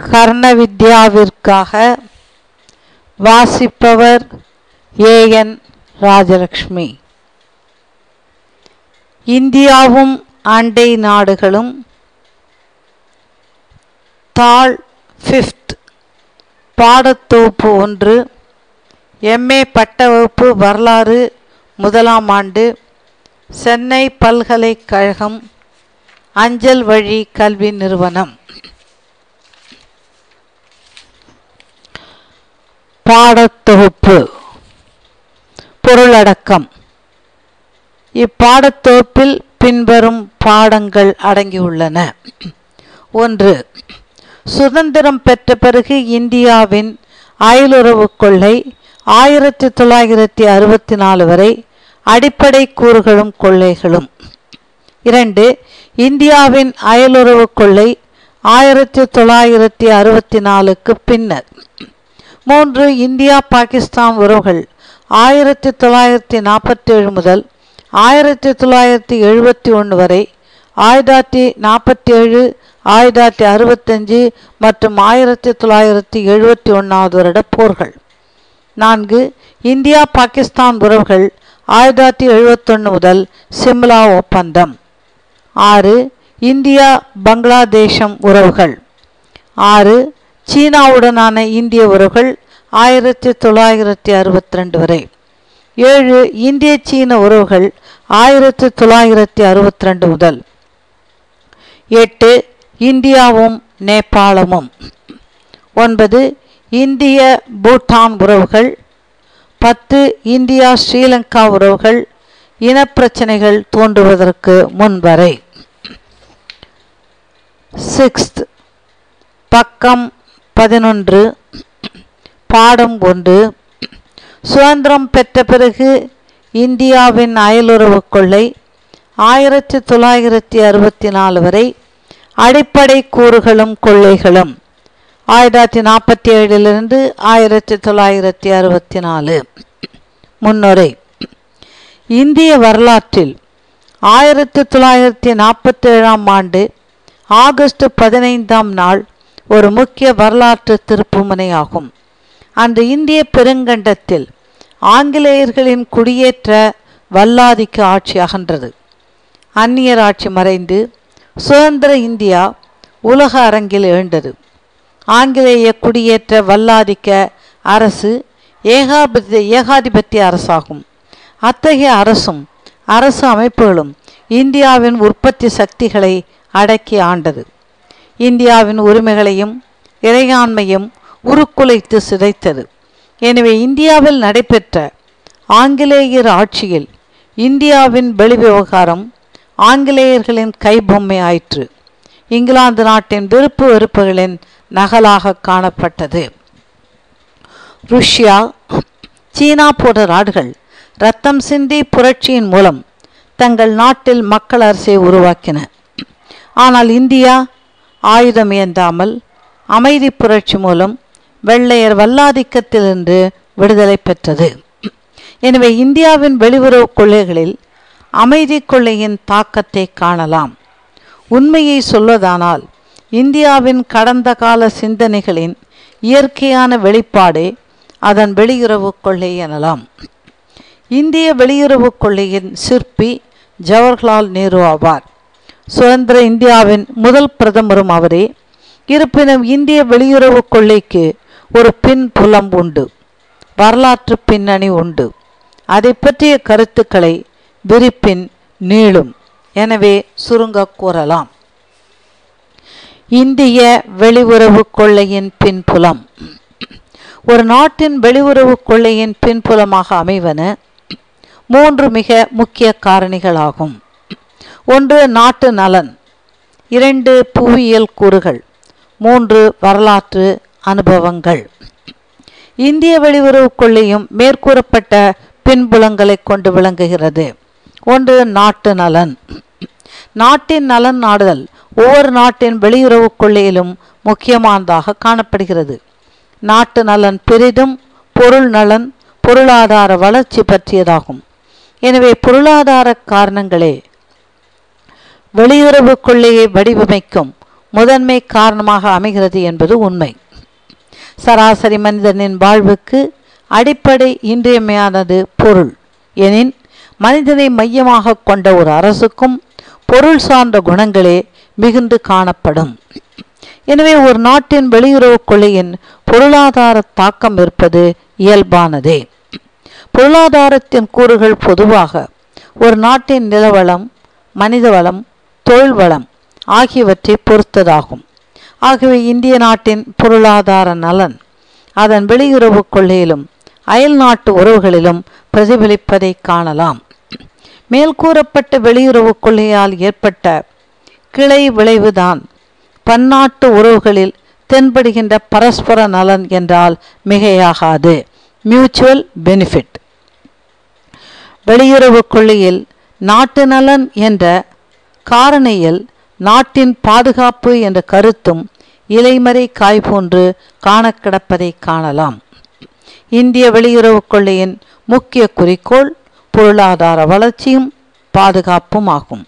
கர்ணவித்யாவிற்காக வாசிப்பவர் ஏஎன் ராஜலக்ஷ்மி. இந்தியாவும் அண்டை நாடுகளும் தாள் 5th பாடத்தொகுப்பு 1 MA பட்ட வகுப்பு வரலாறு 1ஆம் ஆண்டு சென்னை பல்கலைக்கழகம் அஞ்சல் வழி கல்வி நிறுவனம். பாடத்தொகுப்பு பொருளடக்கம். இப்பாடத்தொகுப்பில் பின்வரும் பாடங்கள் அடங்கியுள்ளன. 1. சுதந்திரம் பெற்ற பிறகு இந்தியாவின் அயலுறவு கொள்கை 1964 வரை அடிப்படை கூறுகளும் கொள்கைகளும். 2. இந்தியாவின் அயலுறவு கொள்கை 1964க்கு பின்னர். 3. இந்தியா பாகிஸ்தான் உறவுகள் 1947 முதல் 1971 வரை, 1947, 1965 மற்றும் 1971 வருட போர்கள். 4. இந்தியா பாகிஸ்தான் உறவுகள் 1971 முதல் சிம்லா ஒப்பந்தம். 6. இந்தியா பங்களாதேசம் உறவுகள். 6. சீனாவுடனான இந்திய உறவுகள் 1962 வரை. 7. இந்திய சீன உறவுகள் 1962 முதல். 8. இந்தியாவும் நேபாளமும். 9. இந்திய பூட்டான் உறவுகள். 10. இந்தியா ஸ்ரீலங்கா உறவுகள் இனப்பிரச்சனைகள் தோன்றுவதற்கு முன்வரை. 6th பக்கம் 11 பாடம் 1 சுதந்திரம் பெற்ற பிறகு இந்தியாவின் அயலுறவு கொள்கை 1964 வரை அடிப்படை கூறுகளும் கொள்கைகளும் 1947 1964. முன்னுரை. இந்திய வரலாற்றில் 1947 ஆண்டு ஆகஸ்ட் 15ஆம் நாள் ஒரு முக்கிய வரலாற்று திருப்புமுனையாகும். அன்று இந்திய பெருங்கண்டத்தில் ஆங்கிலேயர்களின் குடியேற்ற வல்லாதிக்க ஆட்சி அகன்றது. அந்நியர் ஆட்சி மறைந்து சுதந்திர இந்தியா உலக அரங்கில் எழுந்தது. ஆங்கிலேய குடியேற்ற வல்லாதிக்க அரசு ஏகாதிபத்திய அரசாகும். அத்தகைய அரசும் அரசு அமைப்புகளும் இந்தியாவின் உற்பத்தி சக்திகளை அடக்கி ஆண்டது. இந்தியாவின் உரிமைகளையும் இறையாண்மையும் உருக்குலைத்து சிதைத்தது. எனவே இந்தியாவில் நடைபெற்ற ஆங்கிலேயர் ஆட்சியில் இந்தியாவின் வெளிவிவகாரம் ஆங்கிலேயர்களின் கைபொம்மை ஆயிற்று. இங்கிலாந்து நாட்டின் விருப்பு வெறுப்புகளின் நகலாக காணப்பட்டது. ருஷ்யா, சீனா போன்ற நாடுகள் இரத்தம் சிந்தி புரட்சியின் மூலம் தங்கள் நாட்டில் மக்கள் அரசை உருவாக்கின. ஆனால் இந்தியா ஆயுதம் ஏந்தாமல் அமைதி புரட்சி மூலம் வெள்ளையர் வல்லாதிக்கத்திலிருந்து விடுதலை பெற்றது. எனவே இந்தியாவின் வெளியுறவு கொள்கைகளில் அமைதி கொள்கையின் தாக்கத்தை காணலாம். உண்மையை சொல்வதானால் இந்தியாவின் கடந்த கால சிந்தனைகளின் இயற்கையான வெளிப்பாடே அதன் வெளியுறவு கொள்கை எனலாம். இந்திய வெளியுறவு கொள்கையின் சிற்பி ஜவஹர்லால் நேரு ஆவார். சுதந்திர இந்தியாவின் முதல் பிரதமரும் அவரே. இருப்பினும் இந்திய வெளியுறவு கொள்கைக்கு ஒரு பின்புலம் உண்டு, வரலாற்று பின்னணி உண்டு. அதை பற்றிய கருத்துக்களை விரிப்பின் நீளும். எனவே சுருங்க கூறலாம். இந்திய வெளியுறவு கொள்கையின் பின்புலம். ஒரு நாட்டின் வெளியுறவு கொள்கையின் பின்புலமாக அமைவன 3 மிக முக்கிய காரணிகளாகும். 1. நாட்டு நலன். 2. புவியியல் கூறுகள். 3. வரலாற்று அனுபவங்கள். இந்திய வெளியுறவு கொள்கையும் மேற்கூறப்பட்ட பின்புலங்களை கொண்டு விளங்குகிறது. 1. நாட்டு நலன். நாட்டின் நலன் நாடுதல் ஒவ்வொரு நாட்டின் வெளியுறவு கொள்கையிலும் முக்கியமானதாக காணப்படுகிறது. நாட்டு நலன் பெரிதும் பொருள் நலன், பொருளாதார வளர்ச்சி பற்றியதாகும். எனவே பொருளாதார காரணங்களே வெளியுறவு கொள்கையை வடிவமைக்கும் முதன்மை காரணமாக அமைகிறது என்பது உண்மை. சராசரி மனிதனின் வாழ்வுக்கு அடிப்படை இன்றியமையானது பொருள் எனின், மனிதனை மையமாக கொண்ட ஒரு அரசுக்கும் பொருள் சார்ந்த குணங்களே மிகுந்து காணப்படும். எனவே ஒரு நாட்டின் வெளியுறவு கொள்கையின் பொருளாதார தாக்கம் இருப்பது இயல்பானதே. பொருளாதாரத்தின் கூறுகள் பொதுவாக ஒரு நாட்டின் நிலவளம், மனித வளம், தொழில் வளம் ஆகியவற்றை பொறுத்ததாகும். ஆகவே இந்திய நாட்டின் பொருளாதார நலன் அதன் வெளியுறவு கொள்கையிலும் அயல் நாட்டு உறவுகளிலும் பிரதிபலிப்பதை காணலாம். மேல்கூறப்பட்ட வெளியுறவு கொள்கையால் ஏற்பட்ட கிளை விளைவுதான் பன்னாட்டு உறவுகளில் தென்படுகின்ற பரஸ்பர நலன் என்றால் மிகையாகாது. Mutual benefit. வெளியுறவு கொள்கையில் நாட்டு நலன் என்ற காரணியில் நாட்டின் பாதுகாப்பு என்ற கருத்தும் இலைமறை காய் போன்று காண கிடப்பதை காணலாம். இந்திய வெளியுறவு கொள்கையின் முக்கிய குறிக்கோள் பொருளாதார வளர்ச்சியும் பாதுகாப்பும் ஆகும்.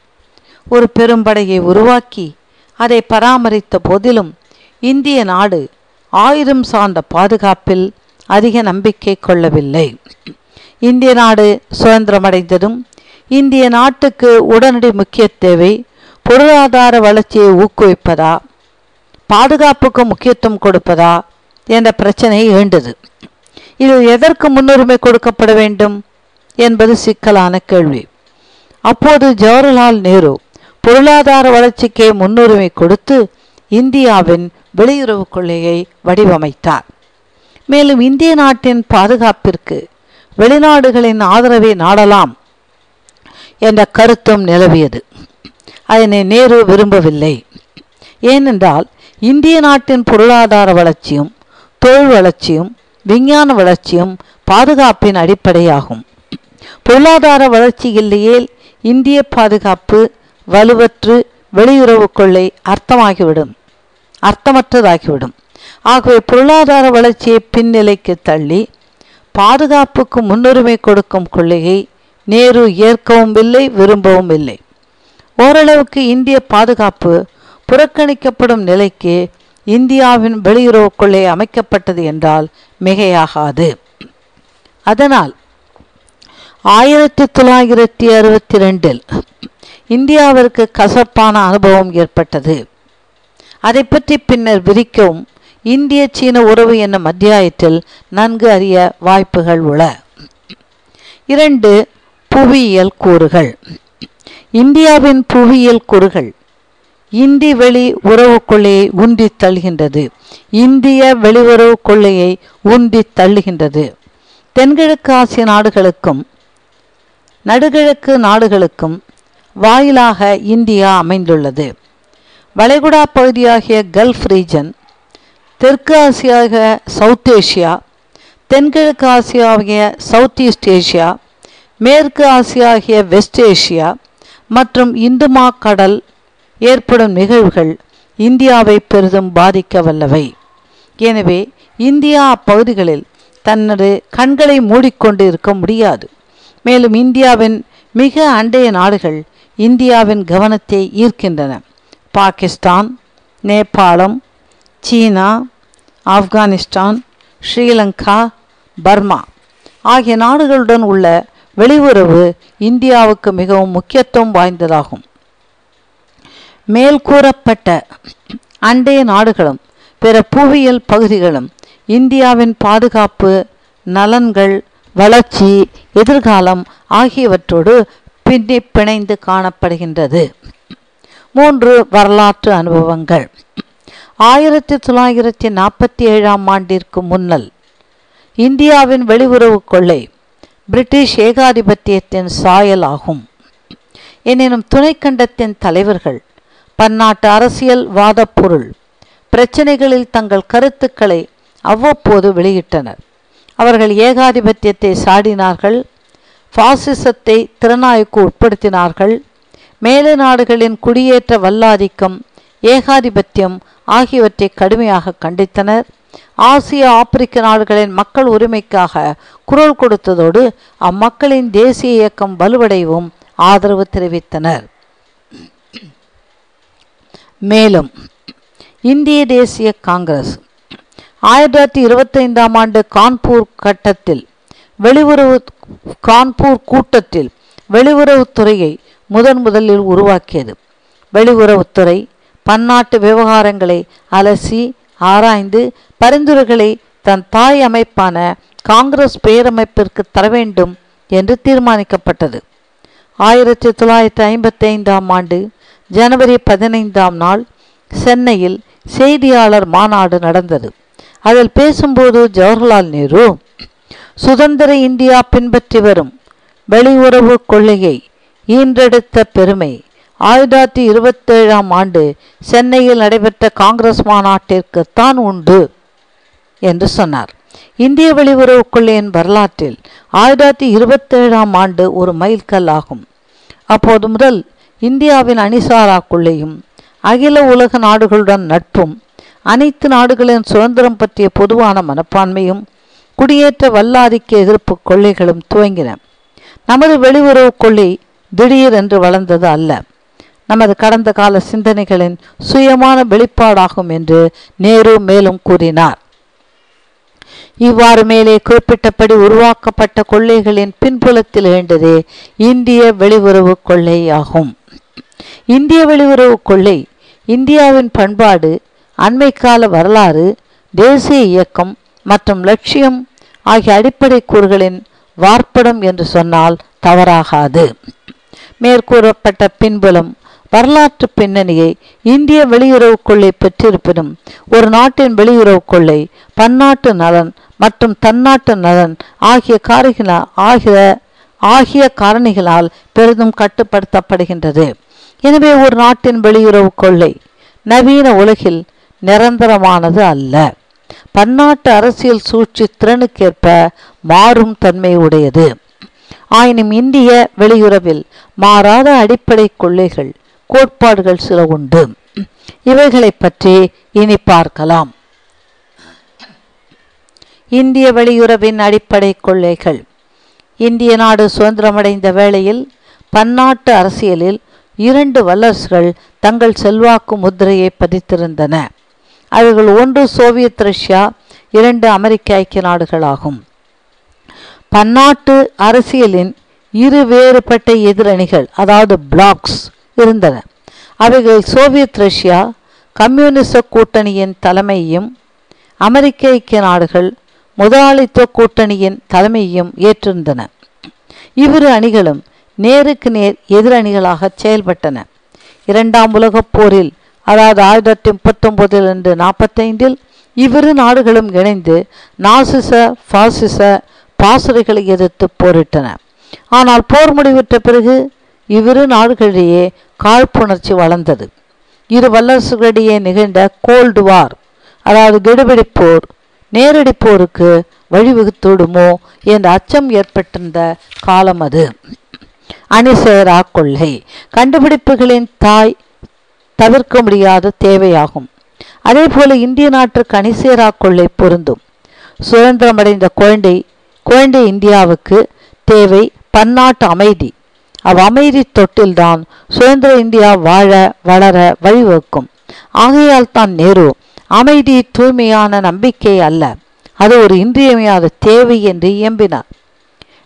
ஒரு பெரும்படையை உருவாக்கி அதை பராமரித்த போதிலும் இந்திய நாடு ஆயுதம் சார்ந்த பாதுகாப்பில் அதிக நம்பிக்கை கொள்ளவில்லை. இந்திய நாடு சுதந்திரமடைந்ததும் இந்திய நாட்டுக்கு உடனடி முக்கிய தேவை பொருளாதார வளர்ச்சியை ஊக்குவிப்பதா, பாதுகாப்புக்கு முக்கியத்துவம் கொடுப்பதா என்ற பிரச்சனை எழுந்தது. இது எதற்கு முன்னுரிமை கொடுக்கப்பட வேண்டும் என்பது சிக்கலான கேள்வி. அப்போது ஜவஹர்லால் நேரு பொருளாதார வளர்ச்சிக்கே முன்னுரிமை கொடுத்து இந்தியாவின் வெளியுறவு கொள்கையை வடிவமைத்தார். மேலும் இந்திய நாட்டின் பாதுகாப்பிற்கு வெளிநாடுகளின் ஆதரவை நாடலாம் என்ற கருத்தும் நிலவியது. அதனை நேரு விரும்பவில்லை. ஏனென்றால் இந்திய நாட்டின் பொருளாதார வளர்ச்சியும் தொழில் வளர்ச்சியும் விஞ்ஞான வளர்ச்சியும் பாதுகாப்பின் அடிப்படையாகும். பொருளாதார வளர்ச்சி இல்லையேல் இந்திய பாதுகாப்பு வலுவற்று வெளியுறவு கொள்கை அர்த்தமற்றதாகிவிடும். ஆகவே பொருளாதார வளர்ச்சியை பின்னிலைக்கு தள்ளி பாதுகாப்புக்கு முன்னுரிமை கொடுக்கும் கொள்கையை நேரு ஏற்கவும் இல்லை, விரும்பவும் இல்லை. ஓரளவுக்கு இந்திய பாதுகாப்பு புறக்கணிக்கப்படும் நிலைக்கு இந்தியாவின் வெளியுறவு கொள்கை அமைக்கப்பட்டது என்றால் மிகையாகாது. அதனால் 1962 இந்தியாவிற்கு கசப்பான அனுபவம் ஏற்பட்டது. அதை பற்றி பின்னர் விரிக்கவும் இந்திய சீன உறவு என்னும் அத்தியாயத்தில் நன்கு அறிய வாய்ப்புகள் உள. 2. புவியியல் கூறுகள். இந்தியாவின் புவியியல் கூறுகள் இந்தி வெளி உறவு கொள்கையை உந்தி தள்ளுகின்றது. இந்திய வெளியுறவு கொள்கையை உந்தி தள்ளுகின்றது. தென்கிழக்கு ஆசிய நாடுகளுக்கும் நடுகிழக்கு நாடுகளுக்கும் வாயிலாக இந்தியா அமைந்துள்ளது. வளைகுடா பகுதியாகிய கல்ஃப் ரீஜன், தெற்கு ஆசியாக சவுத் ஏஷியா, தென்கிழக்கு ஆசியாகிய சவுத் ஈஸ்ட் ஏஷியா, மேற்கு ஆசியாகிய வெஸ்ட் ஏஷியா மற்றும் இந்துமா கடல் ஏற்படும் நிகழ்வுகள் இந்தியாவை பெரிதும் பாதிக்க வல்லவை. எனவே இந்தியா அப்பகுதிகளில் தனது கண்களை மூடிக்கொண்டு இருக்க முடியாது. மேலும் இந்தியாவின் மிக அண்டைய நாடுகள் இந்தியாவின் கவனத்தை ஈர்க்கின்றன. பாகிஸ்தான், நேபாளம், சீனா, ஆப்கானிஸ்தான், ஸ்ரீலங்கா, பர்மா ஆகிய நாடுகளுடன் உள்ள வெளியுறவு இந்தியாவுக்கு மிகவும் முக்கியத்துவம் வாய்ந்ததாகும். மேல்கூறப்பட்ட அண்டைய நாடுகளும் பிற புவியியல் பகுதிகளும் இந்தியாவின் பாதுகாப்பு, நலன்கள், வளர்ச்சி, எதிர்காலம் ஆகியவற்றோடு பின்னி பிணைந்து காணப்படுகின்றது. 3. வரலாற்று அனுபவங்கள். 1947 முன்னல் இந்தியாவின் வெளியுறவு கொள்கை பிரிட்டிஷ் ஏகாதிபத்தியத்தின் சாயல் ஆகும். எனினும் துணைக்கண்டத்தின் தலைவர்கள் பன்னாட்டு அரசியல் வாத பொருள் பிரச்சனைகளில் தங்கள் கருத்துக்களை அவ்வப்போது வெளியிட்டனர். அவர்கள் ஏகாதிபத்தியத்தை சாடினார்கள், பாசிசத்தை திறனாய்வுக்கு உட்படுத்தினார்கள், மேலை நாடுகளின் குடியேற்ற வல்லாதிக்கம், ஏகாதிபத்தியம் ஆகியவற்றை கடுமையாக கண்டித்தனர். ஆசிய ஆப்பிரிக்க நாடுகளின் மக்கள் உரிமைக்காக குரல் கொடுத்ததோடு அம்மக்களின் தேசிய இயக்கம் வலுவடையவும் ஆதரவு தெரிவித்தனர். மேலும் இந்திய தேசிய காங்கிரஸ் 1925ஆம் ஆண்டு கான்பூர் கூட்டத்தில் வெளியுறவுத்துறையை முதலில் உருவாக்கியது. வெளியுறவுத்துறை பன்னாட்டு விவகாரங்களை அலசி ஆராய்ந்து பரிந்துரைகளை தன் தாய் அமைப்பான காங்கிரஸ் பேரமைப்பிற்கு தர வேண்டும் என்று தீர்மானிக்கப்பட்டது. 1955ஆம் ஆண்டு ஜனவரி 15ஆம் நாள் சென்னையில் செய்தியாளர் மாநாடு நடந்தது. அதில் பேசும்போது ஜவஹர்லால் நேரு சுதந்திர இந்தியா பின்பற்றி வரும் வெளியுறவு கொள்கையை ஈன்றெடுத்த பெருமை 1927ஆம் ஆண்டு சென்னையில் நடைபெற்ற காங்கிரஸ் மாநாட்டிற்கு தான் உண்டு என்று சொன்னார். இந்திய வெளியுறவு கொள்கையின் வரலாற்றில் 1927ஆம் ஆண்டு ஒரு மைல்கல் ஆகும். அப்போது முதல் இந்தியாவின் அணிசாரா கொள்கையும் அகில உலக நாடுகளுடன் நட்பும் அனைத்து நாடுகளின் சுதந்திரம் பற்றிய பொதுவான மனப்பான்மையும் குடியேற்ற வல்லாதிக்க எதிர்ப்பு கொள்கைகளும் துவங்கின. நமது வெளியுறவு கொள்கை திடீர் என்று வளர்ந்தது அல்ல, நமது கடந்த கால சிந்தனைகளின் சுயமான வெளிப்பாடாகும் என்று நேரு மேலும் கூறினார். இவ்வாறு மேலே குறிப்பிட்டபடி உருவாக்கப்பட்ட கொள்கைகளின் பின்புலத்தில் எழுந்ததே இந்திய வெளியுறவு கொள்கை ஆகும். இந்திய வெளியுறவு கொள்கை இந்தியாவின் பண்பாடு, அண்மைக்கால வரலாறு, தேசிய இயக்கம் மற்றும் லட்சியம் ஆகிய அடிப்படை கூறுகளின் வார்ப்படம் என்று சொன்னால் தவறாகாது. மேற்கூறப்பட்ட பின்புலம் வரலாற்று பின்னணியை இந்திய வெளியுறவு கொள்கை பெற்றிருப்பினும் ஒரு நாட்டின் வெளியுறவு கொள்கை பன்னாட்டு நலன் மற்றும் தன்னாட்டு நலன் ஆகிய காரணிகளால் பெரிதும் கட்டுப்படுத்தப்படுகின்றது. எனவே ஒரு நாட்டின் வெளியுறவு கொள்கை நவீன உலகில் நிரந்தரமானது அல்ல, பன்னாட்டு அரசியல் சூழ்ச்சி திறனுக்கேற்ப மாறும் தன்மை உடையது. ஆயினும் இந்திய வெளியுறவில் மாறாத அடிப்படை கொள்கைகள் கோட்பாடுகள் சில உண்டு. இவைகளை பற்றி இனி பார்க்கலாம். இந்திய வெளியுறவின் அடிப்படை கொள்கைகள். இந்திய நாடு சுதந்திரமடைந்த வேளையில் பன்னாட்டு அரசியலில் 2 வல்லரசுகள் தங்கள் செல்வாக்கு முத்திரையை பதித்திருந்தன. அவைகள் ஒன்று சோவியத் ரஷ்யா, 2 அமெரிக்க ஐக்கிய நாடுகளாகும். பன்னாட்டு அரசியலின் 2 வேறுபட்ட எதிரணிகள் அதாவது பிளாக்ஸ் இருந்தன. அவைகள் சோவியத் ரஷ்யா கம்யூனிச கூட்டணியின் தலைமையையும் அமெரிக்க ஐக்கிய நாடுகள் முதலாளித்துவ கூட்டணியின் தலைமையையும் ஏற்றிருந்தன. இவ்விரு அணிகளும் நேருக்கு நேர் எதிரணிகளாக செயல்பட்டன. 2ஆம் உலகப் போரில் அதாவது 1939 45 இவ்விரு நாடுகளும் இணைந்து நாசிச பாசிச பாசறைகளை எதிர்த்து போரிட்டன. ஆனால் போர் முடிவுற்ற பிறகு இவ்விரு நாடுகளிடையே காழ்ப்புணர்ச்சி வளர்ந்தது. 2 வல்லரசுகளிடையே நிகழ்ந்த கோல்டு வார் அதாவது கெடுபிடி போர் நேரடி போருக்கு வழிவகுத்துவிடுமோ என்ற அச்சம் ஏற்பட்டிருந்த காலம் அது. அணிசேரா கொள்கை கண்டுபிடிப்புகளின் தாய், தவிர்க்க முடியாத தேவையாகும். அதே போல இந்திய நாட்டிற்கு அணிசேரா கொள்கை பொருந்தும். சுதந்திரமடைந்த குழந்தை இந்தியாவுக்கு தேவை பன்னாட்டு அமைதி. அமைதி தொட்டில்தான் சுதந்திர இந்தியா வாழ வளர வழிவகுக்கும். ஆகையால் தான் நேரு அமைதி தூய்மையான நம்பிக்கை அல்ல, அது ஒரு இன்றியமையாத தேவை என்று இயம்பினார்.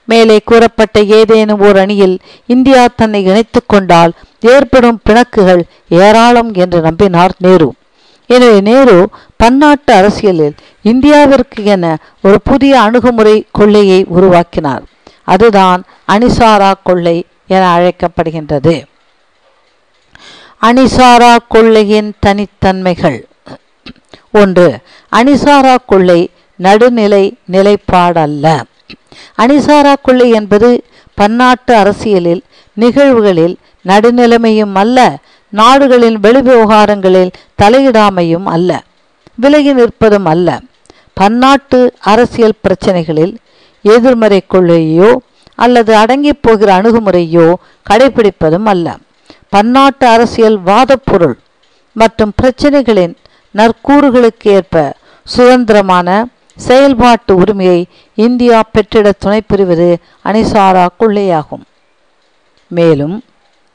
மேலே கூறப்பட்ட ஏதேனும் ஓர் அணியில் இந்தியா தன்னை இணைத்து கொண்டால் ஏற்படும் பிணக்குகள் ஏராளம் என்று நம்பினார் நேரு. எனவே நேரு பன்னாட்டு அரசியலில் இந்தியாவிற்கு என ஒரு புதிய அணுகுமுறை கொள்கையை உருவாக்கினார். அதுதான் அணிசாரா கொள்கை என அழைக்கப்படுகின்றது. அணிசாரா கொள்கையின் தனித்தன்மைகள். 1. அணிசாரா கொள்கை நடுநிலை நிலைப்பாடல்ல. அணிசாரா கொள்கை என்பது பன்னாட்டு அரசியலில் நிகழ்வுகளில் நடுநிலைமையும் அல்ல, நாடுகளின் வெளிவிவகாரங்களில் தலையிடாமையும் அல்ல, விலகி நிற்பதும் அல்ல. பன்னாட்டு அரசியல் பிரச்சனைகளில் எதிர்மறை கொள்கையோ அல்லது அடங்கி போகிற அணுகுமுறையோ கடைபிடிப்பதும் அல்ல. பன்னாட்டு அரசியல் வாதப்பொருள் மற்றும் பிரச்சனைகளின் நற்கூறுகளுக்கு ஏற்ப சுதந்திரமான செயல்பாட்டு உரிமையை இந்தியா பெற்றிட துணை புரிவது அணிசாரா கொள்கையாகும். மேலும்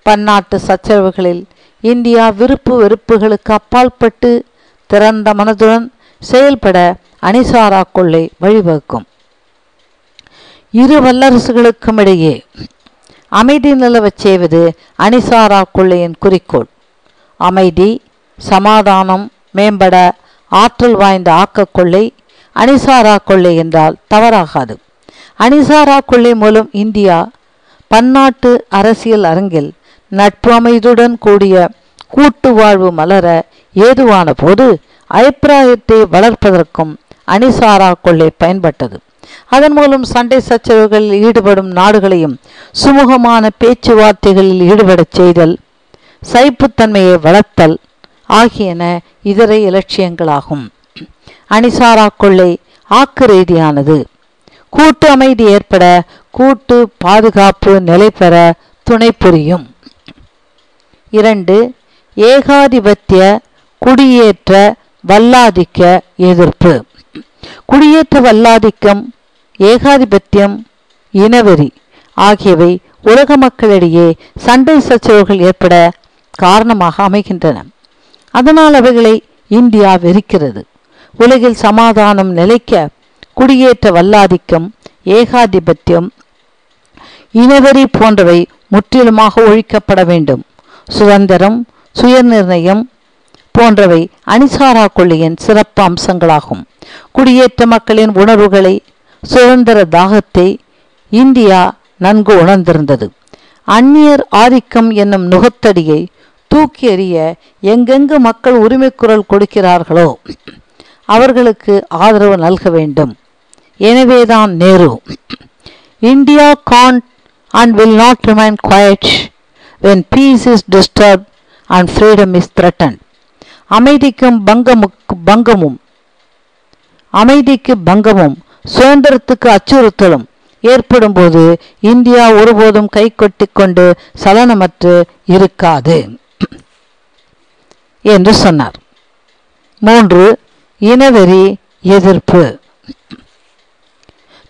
பன்னாட்டு சச்சரவுகளில் இந்தியா விருப்பு வெறுப்புகளுக்கு அப்பாற்பட்டு திறந்த மனதுடன் செயல்பட அணிசாரா கொள்ளை வழிவகுக்கும். இரு வல்லரசுகளுக்கும் இடையே அமைதி நிலவச் செய்வது அணிசாரா கொள்ளையின் குறிக்கோள். அமைதி, சமாதானம் மேம்பட ஆற்றல் வாய்ந்த ஆக்க கொள்ளை அணிசாரா கொள்ளை என்றால் தவறாகாது. அணிசாரா கொள்ளை மூலம் இந்தியா பன்னாட்டு அரசியல் அரங்கில் நட்பு அமைதியுடன் கூடிய கூட்டு வாழ்வு மலர ஏதுவான போது அபிப்பிராயத்தை வளர்ப்பதற்கும் அணிசாரா கொள்ளை பயன்பட்டது. அதன் மூலம் சண்டை சச்சரவுகளில் ஈடுபடும் நாடுகளையும் சுமூகமான பேச்சுவார்த்தைகளில் ஈடுபடச் செய்தல், சைப்புத்தன்மையை வளர்த்தல் ஆகியன இதர இலட்சியங்களாகும். அணிசாரா கொள்ளை ஆக்கு ரீதியானது. கூட்டு அமைதி ஏற்பட கூட்டு பாதுகாப்பு நிலை பெற துணை புரியும். 2. ஏகாதிபத்திய குடியேற்ற வல்லாதிக்க எதிர்ப்பு. குடியேற்ற வல்லாதிக்கம், ஏகாதிபத்தியம், இனவெறி ஆகியவை உலக மக்களிடையே சண்டை சச்சரவுகள் ஏற்பட காரணமாக அமைகின்றன. அதனால் அவைகளை இந்தியா வெறுக்கிறது. உலகில் சமாதானம் நிலைக்க குடியேற்ற வல்லாதிக்கம், ஏகாதிபத்தியம், இனவெறி போன்றவை முற்றிலுமாக ஒழிக்கப்பட வேண்டும். சுதந்திரம், சுயநிர்ணயம் போன்றவை அணிசாரா கொள்ளையின் சிறப்பு அம்சங்களாகும். குடியேற்ற மக்களின் உணர்வுகளை, சுதந்திர தாகத்தை இந்தியா நன்கு உணர்ந்திருந்தது. அந்நியர் ஆதிக்கம் என்னும் நுகத்தடியை தூக்கி எறிய எங்கெங்கு மக்கள் உரிமை குரல் கொடுக்கிறார்களோ அவர்களுக்கு ஆதரவு நல்க வேண்டும். எனவேதான் Nehru, India can't and will not remain quiet when peace is disturbed and freedom is threatened. அமைதிக்கு பங்கமும் சுதந்திரத்துக்கு அச்சுறுத்தலும் ஏற்படும் போது இந்தியா ஒருபோதும் கை கொட்டி கொண்டு சலனமற்று இருக்காது என்று சொன்னார். 3. இனவெறி எதிர்ப்பு.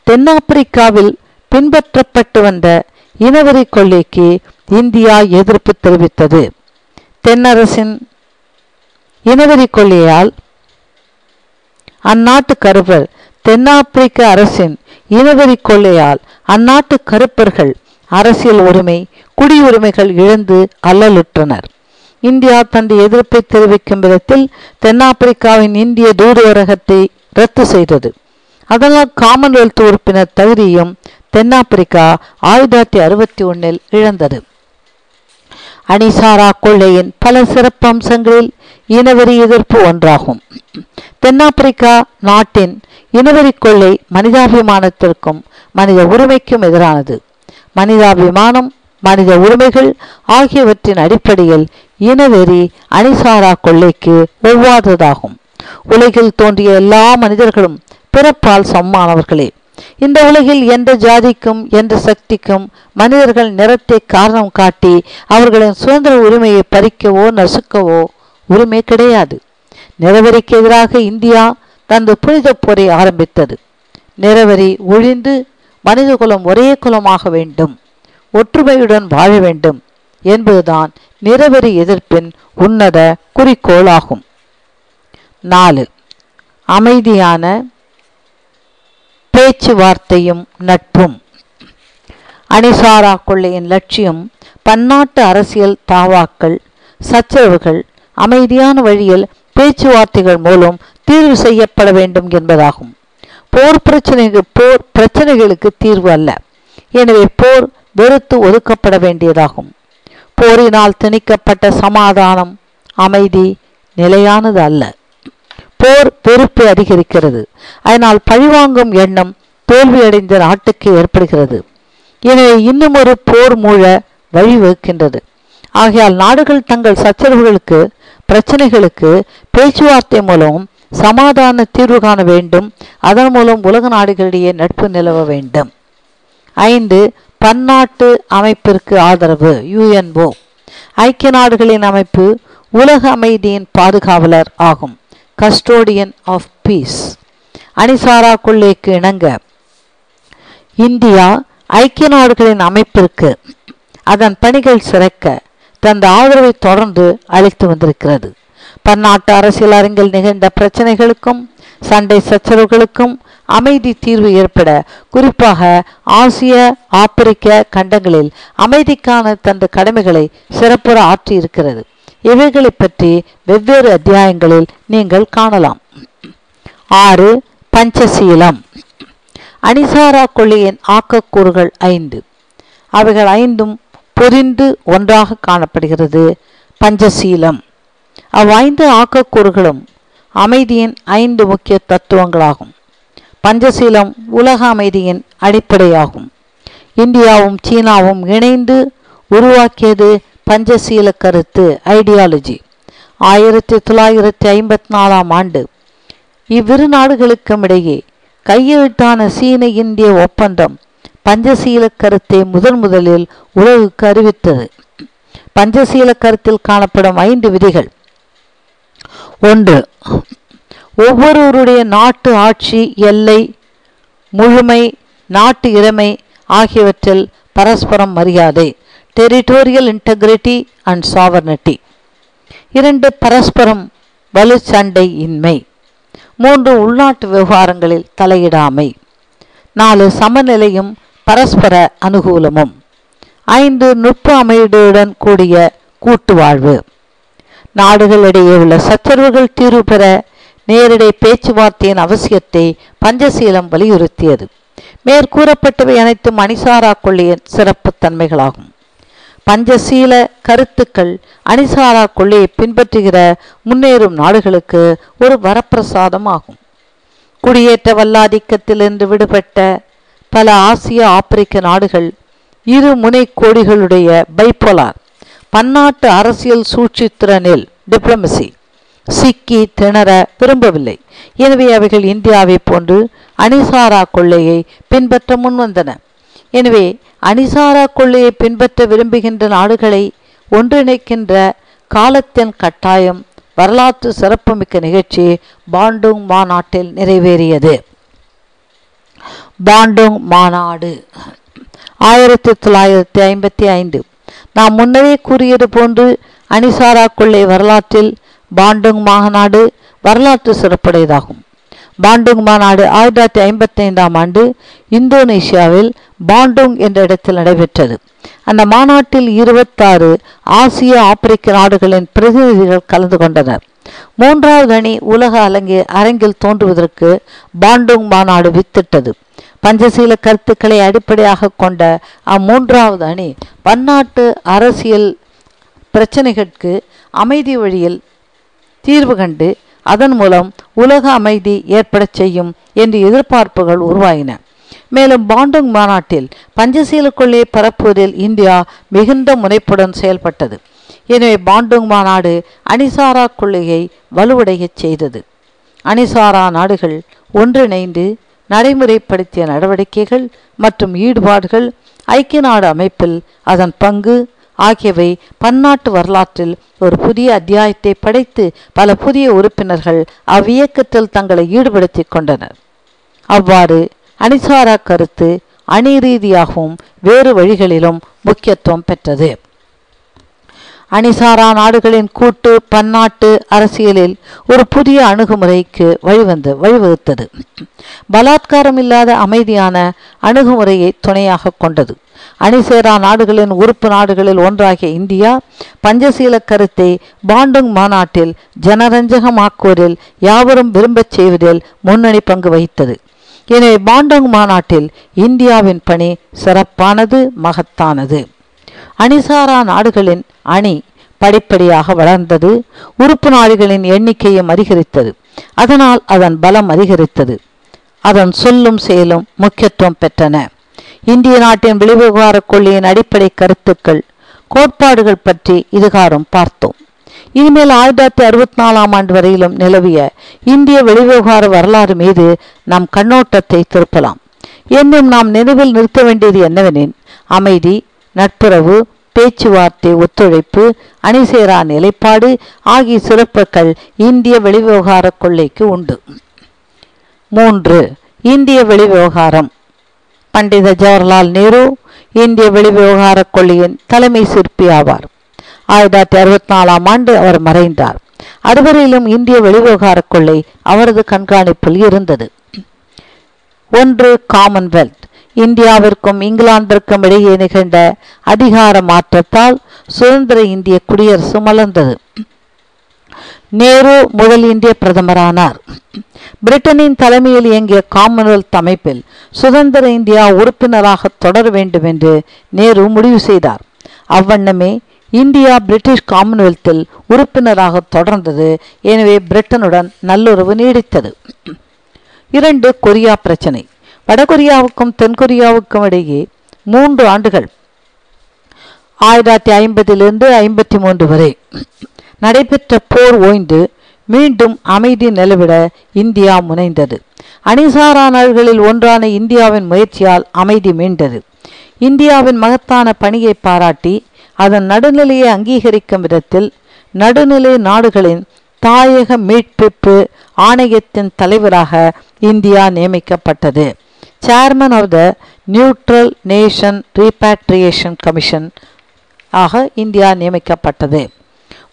தென்னாப்பிரிக்காவில் பின்பற்றப்பட்டு வந்த இனவெறி கொள்ளைக்கு இந்தியா எதிர்ப்பு தெரிவித்தது. தென்னரசின் இனவெறி கொள்ளையால் அந்நாட்டு கருப்பர், தென்னாப்பிரிக்க அரசின் இனவெறி கொள்ளையால் அந்நாட்டு கருப்பர்கள் அரசியல் உரிமை, குடியுரிமைகள் இழந்து அல்லலுற்றனர். இந்தியா தனது எதிர்ப்பை தெரிவிக்கும் விதத்தில் தென்னாப்பிரிக்காவின் இந்திய தூதரகத்தை ரத்து செய்தது. அதனால் காமன்வெல்த் உறுப்பினர் தகுதியும் தென்னாப்பிரிக்கா 1961 இழந்தது. அணிசாரா கொள்ளையின் பல சிறப்பு அம்சங்களில் இனவெறி எதிர்ப்பு ஒன்றாகும். தென்னாப்பிரிக்கா நாட்டின் இனவெறி கொள்ளை மனிதாபிமானத்திற்கும் மனித உரிமைக்கும் எதிரானது. மனிதாபிமானம், மனித உரிமைகள் ஆகியவற்றின் அடிப்படையில் இனவெறி அணிசாரா கொள்ளைக்கு ஒவ்வாததாகும். உலகில் தோன்றிய எல்லா மனிதர்களும் பிறப்பால் சமமானவர்களே. இந்த உலகில் எந்த ஜாதிக்கும் எந்த சக்திக்கும் மனிதர்கள் நிறத்தை காரணம் காட்டி அவர்களின் சுதந்திர உரிமையை பறிக்கவோ நசுக்கவோ உரிமை கிடையாது. நிறவெறிக்கு எதிராக இந்தியா தனது புனித போரை ஆரம்பித்தது. நிறவெறி ஒழிந்து மனிதகுலம் ஒரே குலமாக வேண்டும், ஒற்றுமையுடன் வாழ வேண்டும் என்பதுதான் நிறவெறி எதிர்ப்பின் உன்னத குறிக்கோள் ஆகும். 4. அமைதியான பேச்சுவார்த்தையும் நட்பும். அணிசாரா கொள்ளையின் லட்சியம் பன்னாட்டு அரசியல் தாவாக்கள், சச்சரவுகள் அமைதியான வழியில் பேச்சுவார்த்தைகள் மூலம் தீர்வு செய்யப்பட வேண்டும் என்பதாகும். போர் பிரச்சனைகளுக்கு தீர்வு அல்ல. எனவே போர் வெறுத்து ஒதுக்கப்பட வேண்டியதாகும். போரினால் திணிக்கப்பட்ட சமாதானம், அமைதி நிலையானது அல்ல. போர் வெறுப்பை அதிகரிக்கிறது. அதனால் பழிவாங்கும் எண்ணம் தோல்வியடைந்த நாட்டுக்கு ஏற்படுகிறது. எனவே இன்னும் ஒரு போர் மூழ வழிவகுக்கின்றது. ஆகையால் நாடுகள் தங்கள் சச்சரவுகளுக்கு, பிரச்சனைகளுக்கு பேச்சுவார்த்தை மூலம் சமாதான தீர்வு காண வேண்டும். அதன் மூலம் உலக நாடுகளிடையே நட்பு நிலவ வேண்டும். 5. பன்னாட்டு அமைப்பிற்கு ஆதரவு. UNO ஐக்கிய நாடுகளின் அமைப்பு உலக அமைதியின் பாதுகாவலர் ஆகும். Custodian of peace. அணிசாரா கொள்ளைக்கு இணங்க இந்தியா ஐக்கிய நாடுகளின் அமைப்பிற்கு அதன் பணிகள் சிறக்க தந்த ஆதரவை தொடர்ந்து அளித்து வந்திருக்கிறது. பன்னாட்டு அரசியல் அரங்கில் நிகழ்ந்த பிரச்சனைகளுக்கும் சண்டை சச்சரவுகளுக்கும் அமைதி தீர்வு ஏற்பட குறிப்பாக ஆசிய ஆப்பிரிக்க கண்டங்களில் அமைதிக்கான தனது கடமைகளை சிறப்புற ஆற்றியிருக்கிறது. இவைகளை பற்றி வெவ்வேறு அத்தியாயங்களில் நீங்கள் காணலாம். 6. பஞ்சசீலம். அணிசாரா கொள்கையின் ஆக்கக்கூறுகள் 5. அவைகள் 5ம் பொதிந்து ஒன்றாக காணப்படுகிறது. பஞ்சசீலம். அவ்வைந்து ஆக்கக்கூறுகளும் அமைதியின் 5 முக்கிய தத்துவங்களாகும். பஞ்சசீலம் உலக அமைதியின் அடிப்படையாகும். இந்தியாவும் சீனாவும் இணைந்து உருவாக்கியது பஞ்சசீல கருத்து ஐடியாலஜி. 1954ஆம் ஆண்டு இவ்விரு நாடுகளுக்கும் இடையே கையெழுத்தான சீன இந்திய ஒப்பந்தம் பஞ்சசீல கருத்தை முதலில் உலகுக்கு அறிவித்தது. பஞ்சசீல கருத்தில் காணப்படும் 5 விதிகள். 1. ஒவ்வொருவருடைய நாட்டு ஆட்சி, எல்லை, முழுமை, நாட்டு இறைமை ஆகியவற்றில் பரஸ்பரம் மரியாதை, டெரிட்டோரியல் இன்டெகிரிட்டி அண்ட் சாவர்னிட்டி. 2. பரஸ்பரம் வலு சண்டை இன்மை. 3. உள்நாட்டு விவகாரங்களில் தலையிடாமை. 4. சமநிலையும் பரஸ்பர அனுகூலமும். 5. நுட்ப அமைதியுடன் கூடிய கூட்டு வாழ்வு. நாடுகளிடையே உள்ள சச்சரவுகள் தீர்வு பெற நேரடி பேச்சுவார்த்தையின் அவசியத்தை பஞ்சசீலம் வலியுறுத்தியது. மேற்கூறப்பட்டவை அனைத்தும் அணிசாரா கொள்கையின் சிறப்பு தன்மைகளாகும். பஞ்சசீல கருத்துக்கள் அணிசாரா கொள்கையை பின்பற்றுகிற முன்னேறும் நாடுகளுக்கு ஒரு வரப்பிரசாதம் ஆகும். குடியேற்ற வல்லாதிக்கத்திலிருந்து விடுபட்ட பல ஆசிய ஆப்பிரிக்க நாடுகள் இரு முனை கோடிகளுடைய பைப்போலார் பன்னாட்டு அரசியல் சூழ்ச்சித்திறனில் டிப்ளமசி சிக்கி திணற விரும்பவில்லை. எனவே அவைகள் இந்தியாவை போன்று அணிசாரா கொள்கையை பின்பற்ற முன்வந்தன. எனவே அணிசாரா கொள்கையை பின்பற்ற விரும்புகின்ற நாடுகளை ஒன்றிணைக்கின்ற காலத்தின் கட்டாயம் வரலாற்று சிறப்புமிக்க நிகழ்ச்சி பாண்டுங் மாநாட்டில் நிறைவேறியது. பாண்டுங் மாநாடு 1955. நாம் முன்னரே கூறியது போன்று அணிசாரா கொள்கை வரலாற்றில் பாண்டுங் மாநாடு வரலாற்று சிறப்புடையதாகும். பாண்டுங் மாநாடு 1955ஆம் ஆண்டு இந்தோனேசியாவில் பாண்டுங் என்ற இடத்தில் நடைபெற்றது. அந்த மாநாட்டில் 26 ஆசிய ஆப்பிரிக்க நாடுகளின் பிரதிநிதிகள் கலந்து கொண்டனர். 3வது அணி உலக அரங்கில் தோன்றுவதற்கு பாண்டுங் மாநாடு வித்திட்டது. பஞ்சசீல கருத்துக்களை அடிப்படையாக கொண்ட அம்மூன்றாவது அணி பன்னாட்டு அரசியல் பிரச்சனைகளுக்கு அமைதி வழியில் தீர்வு கண்டு அதன் மூலம் உலக அமைதி ஏற்பட செய்யும் என்று எதிர்பார்ப்புகள் உருவாயின. மேலும் பாண்டுங் மாநாட்டில் பஞ்சசீல கொள்கையை பரப்புவதில் இந்தியா மிகுந்த முனைப்புடன் செயல்பட்டது. எனவே பாண்டுங் மாநாடு அணிசாரா கொள்கையை வலுவடைய செய்தது. அணிசாரா நாடுகள் ஒன்றிணைந்து நடைமுறைப்படுத்திய நடவடிக்கைகள் மற்றும் ஈடுபாடுகள், ஐக்கிய நாடு அமைப்பில் அதன் பங்கு ஆகியவை பன்னாட்டு வரலாற்றில் ஒரு புதிய அத்தியாயத்தை படைத்து பல புதிய உறுப்பினர்கள் அவ்வியக்கத்தில் தங்களை ஈடுபடுத்தி கொண்டனர். அவ்வாறு அணிசாரா கருத்து அணி ரீதியாகவும் வேறு வழிகளிலும் முக்கியத்துவம் பெற்றது. அணிசாரா நாடுகளின் கூட்டு பன்னாட்டு அரசியலில் ஒரு புதிய அணுகுமுறைக்கு வழிவகுத்தது. பலாத்காரம் இல்லாத அமைதியான அணுகுமுறையை துணையாக கொண்டது. அணிசேரா நாடுகளின் உறுப்பு நாடுகளில் ஒன்றாகிய இந்தியா பஞ்சசீல கருத்தை பாண்டுங் மாநாட்டில் ஜனரஞ்சகமாக்குவதில் யாவரும் விரும்பச் செய்வதில் முன்னணி பங்கு வகித்தது. எனவே பாண்டுங் மாநாட்டில் இந்தியாவின் பணி சிறப்பானது, மகத்தானது. அணிசாரா நாடுகளின் அணி படிப்படியாக வளர்ந்தது. உறுப்பு நாடுகளின் எண்ணிக்கையும் அதிகரித்தது. அதனால் அதன் பலம் அதிகரித்தது. அதன் சொல்லும் செயலும் முக்கியத்துவம் பெற்றன. இந்திய நாட்டின் வெளிவிவகார கொள்கையின் அடிப்படை கருத்துக்கள், கோட்பாடுகள் பற்றி இதுகாரும் பார்த்தோம். இனிமேல் 1964ஆம் ஆண்டு வரையிலும் நிலவிய இந்திய வெளிவிவகார வரலாறு மீது நம் கண்ணோட்டத்தை திருப்பலாம். இன்னும் நாம் நினைவில் நிறுத்த வேண்டியது என்னவெனில், அமைதி, நட்புறவு, பேச்சுவார்த்தை, ஒத்துழைப்பு, அணிசேரா நிலைப்பாடு ஆகிய சிறப்புகள் இந்திய வெளிவிவகார கொள்கைக்கு உண்டு. 3. இந்திய வெளிவிவகாரம். பண்டித ஜவஹர்லால் நேரு இந்திய வெளிவிவகார கொள்கையின் தலைமை சிற்பி ஆவார். 1964ஆம் ஆண்டு அவர் மறைந்தார். அதுவரையிலும் இந்திய வெளிவிவகார கொள்ளை அவரது கண்காணிப்பில் இருந்தது. 1. காமன்வெல்த். இந்தியாவிற்கும் இங்கிலாந்திற்கும் இடையே நிகழ்ந்த அதிகார மாற்றத்தால் சுதந்திர இந்திய குடியரசு மலர்ந்தது. நேரு முதல் இந்திய பிரதமரானார். பிரிட்டனின் தலைமையில் இயங்கிய காமன்வெல்த் அமைப்பில் சுதந்திர இந்தியா உறுப்பினராக தொடர வேண்டும் என்று நேரு முடிவு செய்தார். அவ்வண்ணமே இந்தியா பிரிட்டிஷ் காமன்வெல்த்தில் உறுப்பினராக தொடர்ந்தது. எனவே பிரிட்டனுடன் நல்லுறவு நீடித்தது. 2. கொரியா பிரச்சனை. வடகொரியாவுக்கும் தென்கொரியாவுக்கும் இடையே 3 ஆண்டுகள் 1950 53 வரை நடைபெற்ற போர் ஓய்ந்து மீண்டும் அமைதி நிலவிட இந்தியா முனைந்தது. அணிசாரா நாடுகளில் ஒன்றான இந்தியாவின் முயற்சியால் அமைதி மீண்டது. இந்தியாவின் மகத்தான பணியை பாராட்டி அதன் நடுநிலையை அங்கீகரிக்கும் விதத்தில் நடுநிலை நாடுகளின் தாயக மீட்பிப்பு ஆணையத்தின் தலைவராக இந்தியா நியமிக்கப்பட்டது. Chairman of the neutral nation repatriation commission ஆக இந்தியா நியமிக்கப்பட்டது.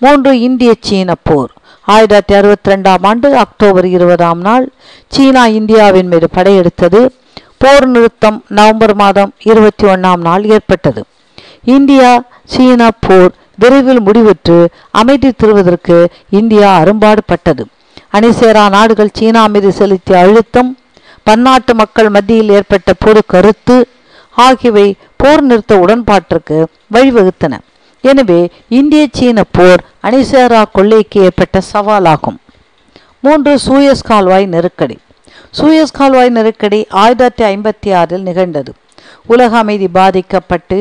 3. இந்திய சீன போர். 1962 அக்டோபர் 20 சீனா இந்தியாவின் மீது படையெடுத்தது. போர் நிறுத்தம் நவம்பர் 21 ஏற்பட்டது. இந்தியா சீனா போர் விரைவில் முடிவுற்று அமைதி தருவதற்கு இந்தியா அரும்பாடுபட்டது. அணிசேரா நாடுகள் சீனா மீது செலுத்திய அழுத்தம், பன்னாட்டு மக்கள் மத்தியில் ஏற்பட்ட பொது கருத்து ஆகியவை போர் நிறுத்த உடன்பாட்டிற்கு வழிவகுத்தன. எனவே இந்திய சீன போர் அணிசேரா கொள்ளைக்கு ஏற்பட்ட சவாலாகும். 3. சூயஸ் கால்வாய் நெருக்கடி. சூயஸ் கால்வாய் நெருக்கடி 1956 நிகழ்ந்தது. உலக அமைதி பாதிக்கப்பட்டு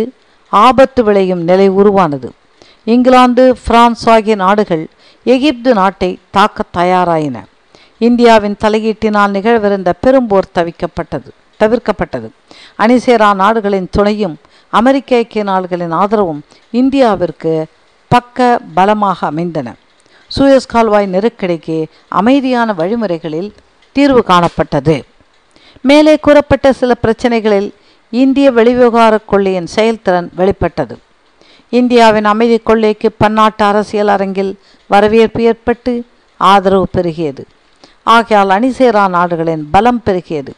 ஆபத்து விளையும் நிலை உருவானது. இங்கிலாந்து, பிரான்ஸ் ஆகிய நாடுகள் எகிப்து நாட்டை தாக்க தயாராயின. இந்தியாவின் தலையீட்டினால் நிகழ்விருந்த பெரும்போர் தவிர்க்கப்பட்டது. அணிசேரா நாடுகளின் துணையும் அமெரிக்க ஐக்கிய நாடுகளின் ஆதரவும் இந்தியாவிற்கு பக்க பலமாக அமைந்தன. சூயஸ் கால்வாய் நெருக்கடிக்கு அமைதியான வழிமுறைகளில் தீர்வு காணப்பட்டது. மேலே கூறப்பட்ட சில பிரச்சனைகளில் இந்திய வெளிவிவகார கொள்ளையின் செயல்திறன் வெளிப்பட்டது. இந்தியாவின் அமைதி கொள்ளைக்கு பன்னாட்டு அரசியல் அரங்கில் வரவேற்பு ஏற்பட்டு ஆதரவு பெருகியது. ஆகையால் அணிசேரா நாடுகளின் பலம் பெருகியது.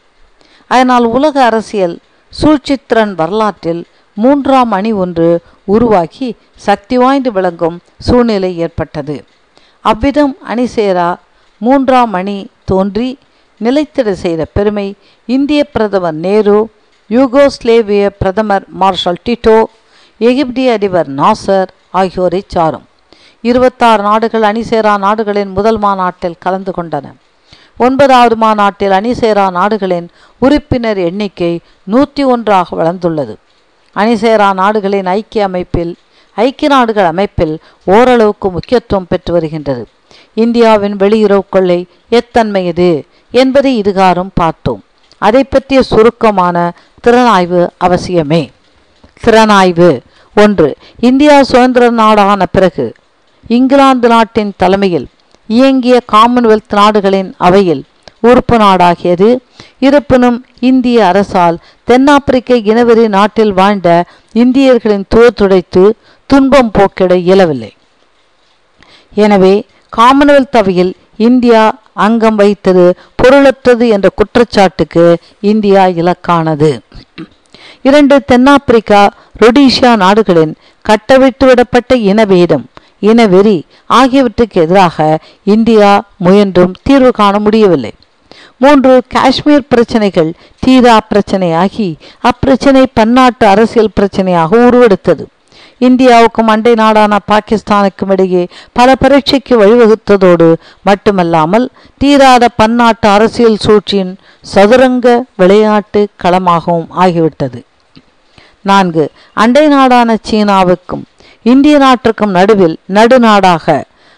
அதனால் உலக அரசியல் சூழ்ச்சித்திறன் வரலாற்றில் 3ஆம் அணி ஒன்று உருவாக்கி சக்தி வாய்ந்து விளங்கும் சூழ்நிலை ஏற்பட்டது. அவ்விதம் அணிசேரா 3ஆம் அணி தோன்றி நிலைத்திட செய்த பெருமை இந்திய பிரதமர் நேரு, யூகோஸ்லேவிய பிரதமர் மார்ஷல் டிட்டோ, எகிப்திய அதிபர் நாசர் ஆகியோரை சாரும். 26 நாடுகள் அணிசேரா நாடுகளின் முதல் மாநாட்டில் கலந்து கொண்டன. 9வது மாநாட்டில் அணிசேரா நாடுகளின் உறுப்பினர் எண்ணிக்கை 101 வளர்ந்துள்ளது. அணிசேரா நாடுகளின் ஐக்கிய நாடுகள் அமைப்பில் ஓரளவுக்கு முக்கியத்துவம் பெற்று வருகின்றது. இந்தியாவின் வெளியுறவு கொள்ளை எத்தன்மையது என்பதை இதுகாரும் பார்த்தோம். அதை பற்றிய சுருக்கமான திறனாய்வு அவசியமே. திறனாய்வு. 1. இந்தியா சுதந்திர நாடான பிறகு இங்கிலாந்து நாட்டின் தலைமையில் இயங்கிய காமன்வெல்த் நாடுகளின் அவையில் உறுப்பு நாடாகியது. இருப்பினும் இந்திய அரசால் தென்னாப்பிரிக்க இனவெறி நாட்டில் வாழ்ந்த இந்தியர்களின் துடைத்து துன்பம் போக்கிட இயலவில்லை. எனவே காமன்வெல்த் அவையில் இந்தியா அங்கம் வைத்தது பொருளற்றது என்ற குற்றச்சாட்டுக்கு இந்தியா இலக்கானது. 2. தென்னாப்பிரிக்கா ரொடீசியா நாடுகளின் கட்டவிட்டு விடப்பட்ட இனவேதம், இனவெறி ஆகியவற்றுக்கு எதிராக இந்தியா முயன்றும் தீர்வு காண முடியவில்லை. 3. காஷ்மீர் பிரச்சனைகள் தீரா பிரச்சனையாகி அப்பிரச்சனை பன்னாட்டு அரசியல் பிரச்சனையாக உருவெடுத்தது. இந்தியாவுக்கும் அண்டை நாடான பாகிஸ்தானுக்கும் இடையே பல பரீட்சைக்கு வழிவகுத்ததோடு மட்டுமல்லாமல் தீராத பன்னாட்டு அரசியல் சூழ்ச்சியின் சதுரங்க விளையாட்டு களமாகவும் ஆகிவிட்டது. 4. அண்டை நாடான சீனாவுக்கும் இந்திய நாட்டிற்கும் நடுவில் நடுநாடாக,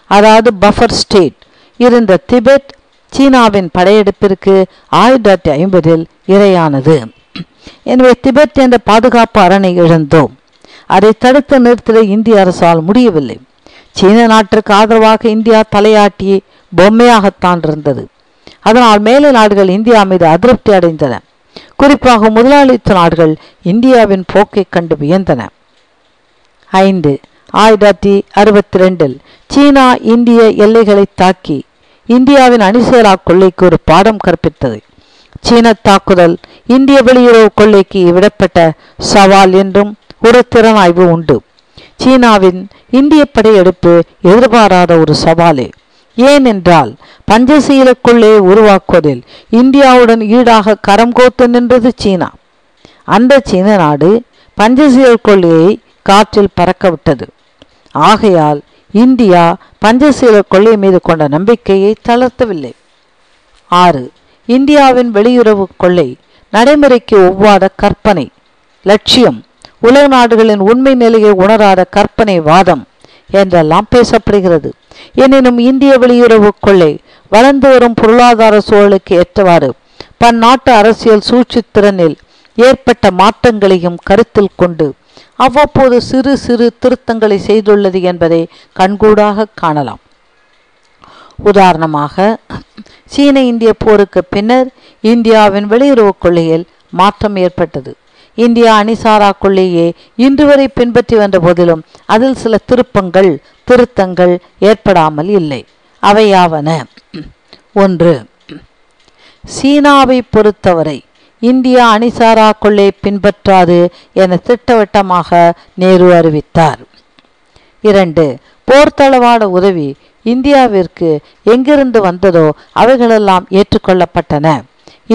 அதாவது பஃபர் ஸ்டேட் இருந்த திபெத் சீனாவின் படையெடுப்பிற்கு 1950 இரையானது. எனவே திபெத் என்ற பாதுகாப்பு அரணை இழந்தோம். அதை தடுத்து நிறுத்திட இந்திய அரசால் முடியவில்லை. சீன நாட்டிற்கு ஆதரவாக இந்தியா தலையாட்டி பொம்மையாகத்தான் இருந்தது. அதனால் மேலை நாடுகள் இந்தியா மீது அதிருப்தி அடைந்தன. குறிப்பாக முதலாளித்துவ நாடுகள் இந்தியாவின் போக்கை கண்டு வியந்தன. 5. 1962 சீனா இந்திய எல்லைகளை தாக்கி இந்தியாவின் அணிசேரா கொள்ளைக்கு ஒரு பாடம் கற்பித்தது. சீன தாக்குதல் இந்திய வெளியுறவு கொள்ளைக்கு விடப்பட்ட சவால் என்றும் ஒரு திறனாய்வு உண்டு. சீனாவின் இந்திய படையெடுப்பு எதிர்பாராத ஒரு சவாலே. ஏனென்றால் பஞ்சசீல கொள்ளையை உருவாக்குவதில் இந்தியாவுடன் ஈடாக கரம் கோத்து நின்றது சீனா. அந்த சீன நாடு பஞ்சசீல கொள்ளையை காற்றில் பறக்க விட்டது. ஆகையால் இந்தியா பஞ்சசீல கொள்ளை மீது கொண்ட நம்பிக்கையை தளர்த்தவில்லை. 6. இந்தியாவின் வெளியுறவு கொள்ளை நடைமுறைக்கு ஒவ்வாத கற்பனை லட்சியம், உலக நாடுகளின் உண்மை நிலையை உணராத கற்பனை வாதம் என்றெல்லாம் பேசப்படுகிறது. எனினும் இந்திய வெளியுறவு கொள்ளை வளர்ந்து வரும் பொருளாதார சூழலுக்கு ஏற்றவாறு பன்னாட்டு அரசியல் சூழ்ச்சித்திறனில் ஏற்பட்ட மாற்றங்களையும் கருத்தில் கொண்டு அவ்வப்போது சிறு சிறு திருத்தங்களை செய்துள்ளது என்பதை கண்கூடாக காணலாம். உதாரணமாக, சீன இந்திய போருக்கு பின்னர் இந்தியாவின் வெளியுறவு கொள்கையில் மாற்றம் ஏற்பட்டது. இந்தியா அணிசாரா கொள்ளையே இன்று வரை பின்பற்றி வந்த போதிலும் அதில் சில திருத்தங்கள் ஏற்படாமல் இல்லை. அவையாவன: 1. சீனாவை பொறுத்தவரை இந்தியா அணிசாரா கொள்ளை பின்பற்றாது என திட்டவட்டமாக நேரு அறிவித்தார். 2. போர்த்தளவாட உதவி இந்தியாவிற்கு எங்கிருந்து வந்ததோ அவைகளெல்லாம் ஏற்றுக்கொள்ளப்பட்டன.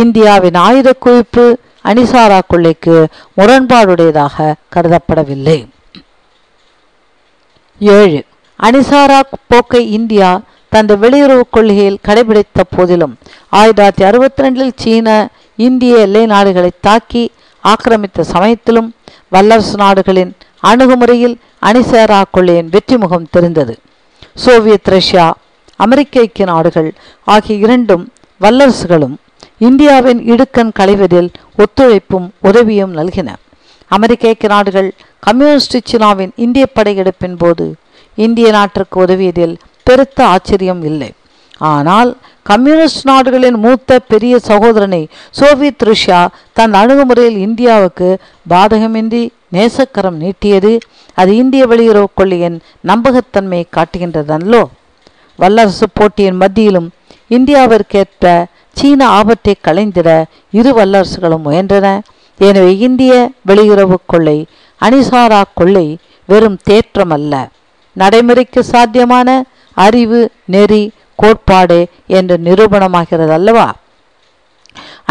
இந்தியாவின் ஆயுத குவிப்பு அணிசாரா கொள்ளைக்கு முரண்பாடுடையதாக கருதப்படவில்லை. 7. அணிசாரா போக்கை இந்தியா தனது வெளியுறவு கொள்கையில் கடைபிடித்த போதிலும் 1962 சீன இந்திய எல்லை நாடுகளை தாக்கி ஆக்கிரமித்த சமயத்திலும் வல்லரசு நாடுகளின் அணுகுமுறையில் அணிசாரா கொள்ளையின் வெற்றி முகம் தெரிந்தது. சோவியத் ரஷ்யா, அமெரிக்க ஐக்கிய நாடுகள் ஆகிய இரண்டும் வல்லரசுகளும் இந்தியாவின் இடுக்கண் களைவதில் ஒத்துழைப்பும் உதவியும் நல்கின. அமெரிக்க ஐக்கிய நாடுகள் கம்யூனிஸ்ட் சீனாவின் இந்திய படையெடுப்பின் போது இந்திய நாட்டிற்கு உதவியதில் பெருத்த ஆச்சரியம் இல்லை. ஆனால் கம்யூனிஸ்ட் நாடுகளின் மூத்த பெரிய சகோதரனை சோவியத் ரஷ்யா தன் அணுகுமுறையில் இந்தியாவுக்கு பாதகமின்றி நேசக்கரம் நீட்டியது அது இந்திய வெளியுறவு கொள்கையின் நம்பகத்தன்மையை காட்டுகின்றதல்லோ. வல்லரசு போட்டியின் மத்தியிலும் இந்தியாவிற்கேற்ற சீன ஆபத்தை களைந்திட இரு வல்லரசுகளும் முயன்றன. எனவே இந்திய வெளியுறவு கொள்ளை அணிசாரா கொள்ளை வெறும் தேற்றமல்ல, நடைமுறைக்கு சாத்தியமான அறிவு நெறி கோட்பாடு என்று நிரூபணமாகிறது அல்லவா.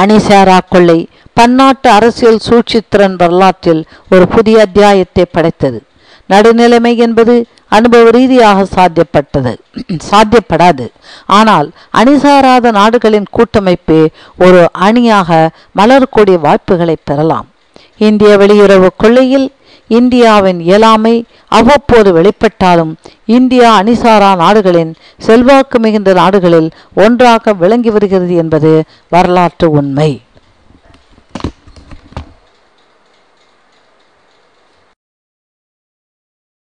அணிசாரா கொள்ளை பன்னாட்டு அரசியல் சூழ்ச்சித்திறன் வரலாற்றில் ஒரு புதிய அத்தியாயத்தை படைத்தது. நடுநிலைமை என்பது அனுபவ ரீதியாக சாத்தியப்படாது. ஆனால் அணிசாராத நாடுகளின் கூட்டமைப்பு ஒரு அணியாக மலரக்கூடிய வாய்ப்புகளை பெறலாம். இந்திய வெளியுறவு கொள்கையில் இந்தியாவின் இயலாமை அவ்வப்போது வெளிப்பட்டாலும் இந்தியா அணிசாரா நாடுகளின் செல்வாக்கு மிகுந்த நாடுகளில் ஒன்றாக விளங்கி வருகிறது என்பது வரலாற்று உண்மை.